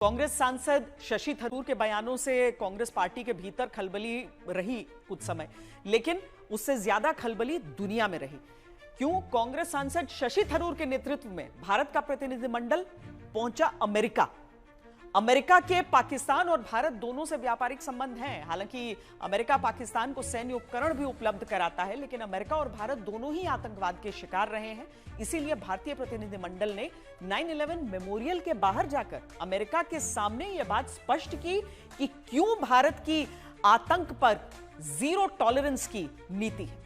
कांग्रेस सांसद शशि थरूर के बयानों से कांग्रेस पार्टी के भीतर खलबली रही कुछ समय, लेकिन उससे ज्यादा खलबली दुनिया में रही। क्यों? कांग्रेस सांसद शशि थरूर के नेतृत्व में भारत का प्रतिनिधिमंडल पहुंचा अमेरिका। अमेरिका के पाकिस्तान और भारत दोनों से व्यापारिक संबंध हैं। हालांकि अमेरिका पाकिस्तान को सैन्य उपकरण भी उपलब्ध कराता है, लेकिन अमेरिका और भारत दोनों ही आतंकवाद के शिकार रहे हैं। इसीलिए भारतीय प्रतिनिधिमंडल ने 9/11 मेमोरियल के बाहर जाकर अमेरिका के सामने यह बात स्पष्ट की कि क्यों भारत की आतंक पर जीरो टॉलरेंस की नीति है।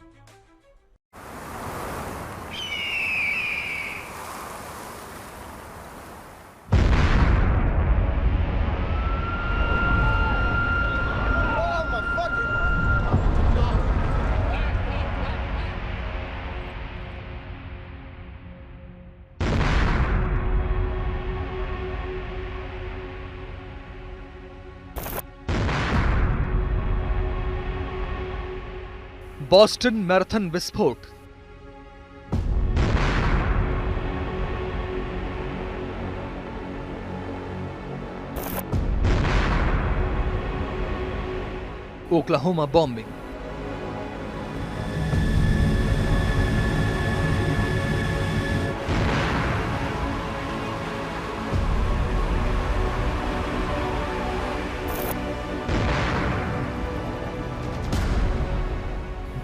बॉस्टन मैराथन विस्फोट। Oklahoma bombing.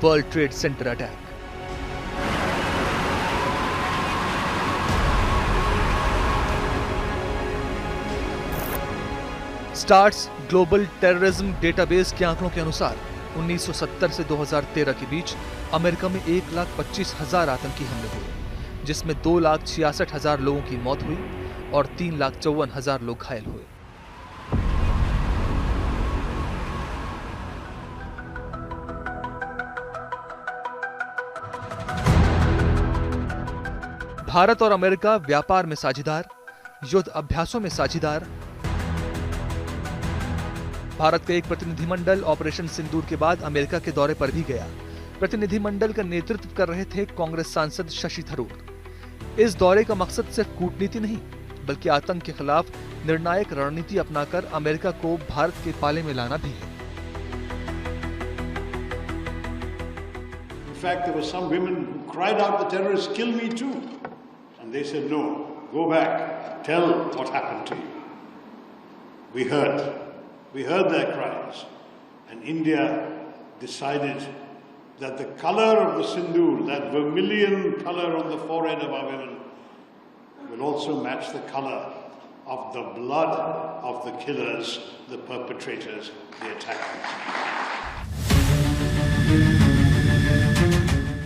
World trade centre attack. Stars global terrorism database के आंकड़ों के अनुसार 1970 से 2013 के बीच अमेरिका में 1,25,000 आतंकी हमले हुए, जिसमें 2,66,000 लोगों की मौत हुई और 3,54,000 लोग घायल हुए। भारत और अमेरिका व्यापार में साझेदार, युद्ध अभ्यासों में साझेदार। भारत का एक प्रतिनिधिमंडल ऑपरेशन सिंदूर के बाद अमेरिका के दौरे पर भी गया। प्रतिनिधिमंडल का नेतृत्व कर रहे थे कांग्रेस सांसद शशि थरूर। इस दौरे का मकसद सिर्फ कूटनीति नहीं, बल्कि आतंक के खिलाफ निर्णायक रणनीति अपनाकर अमेरिका को भारत के पाले में लाना भी है। In fact, there were some women who cried out, "The terrorists kill me too." And they said, "No, go back, tell what happened to you." We heard their cries, and India decided that the color of the sindoor, that vermilion color on the forehead of our women, will also match the color of the blood of the killers, the perpetrators, the attackers.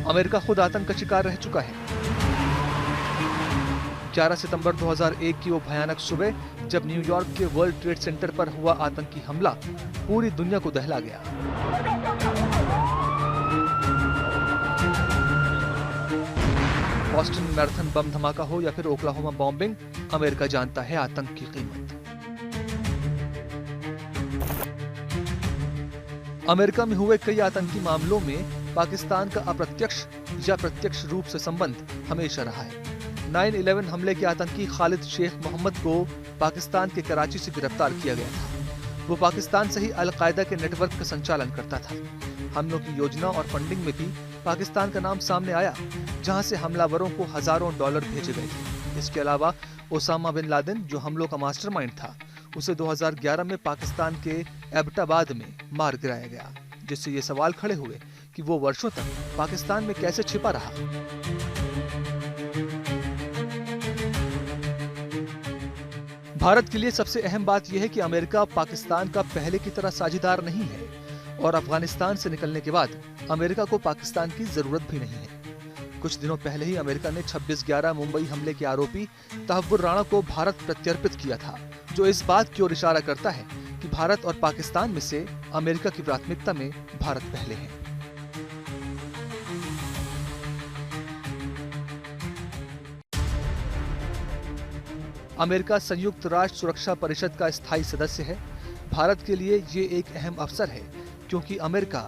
America खुद आतंक का शिकार रह चुका है। 11 सितंबर 2001 की वो भयानक सुबह, जब न्यूयॉर्क के वर्ल्ड ट्रेड सेंटर पर हुआ आतंकी हमला पूरी दुनिया को दहला गया। बॉस्टन मैराथन बम धमाका हो या फिर ओक्लाहोमा बॉम्बिंग, अमेरिका जानता है आतंक की कीमत। अमेरिका में हुए कई आतंकी मामलों में पाकिस्तान का अप्रत्यक्ष या प्रत्यक्ष रूप से संबंध हमेशा रहा है। 9/11 हमले के आतंकी खालिद शेख मोहम्मद को पाकिस्तान के कराची से गिरफ्तार किया गया था। वो पाकिस्तान से ही अल-कायदा के नेटवर्क का संचालन करता था। हमलों की योजना और फंडिंग में भी पाकिस्तान का नाम सामने आया, जहां से हमलावरों को हजारों डॉलर भेजे गए थे। इसके अलावा ओसामा बिन लादेन, जो हमलों का मास्टरमाइंड था, उसे 2011 में पाकिस्तान के एबटाबाद में मार गिराया गया, जिससे ये सवाल खड़े हुए कि वो वर्षों तक पाकिस्तान में कैसे छिपा रहा। भारत के लिए सबसे अहम बात यह है कि अमेरिका पाकिस्तान का पहले की तरह साझेदार नहीं है, और अफगानिस्तान से निकलने के बाद अमेरिका को पाकिस्तान की जरूरत भी नहीं है। कुछ दिनों पहले ही अमेरिका ने 26/11 मुंबई हमले के आरोपी तहव्वुर राणा को भारत प्रत्यर्पित किया था, जो इस बात की ओर इशारा करता है कि भारत और पाकिस्तान में से अमेरिका की प्राथमिकता में भारत पहले है। अमेरिका संयुक्त राष्ट्र सुरक्षा परिषद का स्थायी सदस्य है। भारत के लिए ये एक अहम अवसर है, क्योंकि अमेरिका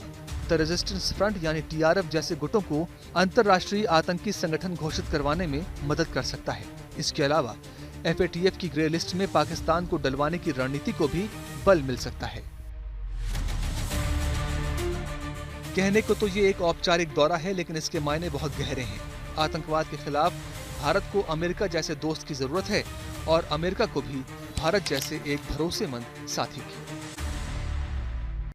द रेजिस्टेंस फ्रंट यानी TRF जैसे गुटों को अंतर्राष्ट्रीय आतंकी संगठन घोषित करवाने में मदद कर सकता है। इसके अलावा FATF की ग्रे लिस्ट में पाकिस्तान को डलवाने की रणनीति को भी बल मिल सकता है। कहने को तो ये एक औपचारिक दौरा है, लेकिन इसके मायने बहुत गहरे हैं। आतंकवाद के खिलाफ भारत को अमेरिका जैसे दोस्त की जरूरत है और अमेरिका को भी भारत जैसे एक भरोसेमंद साथी की।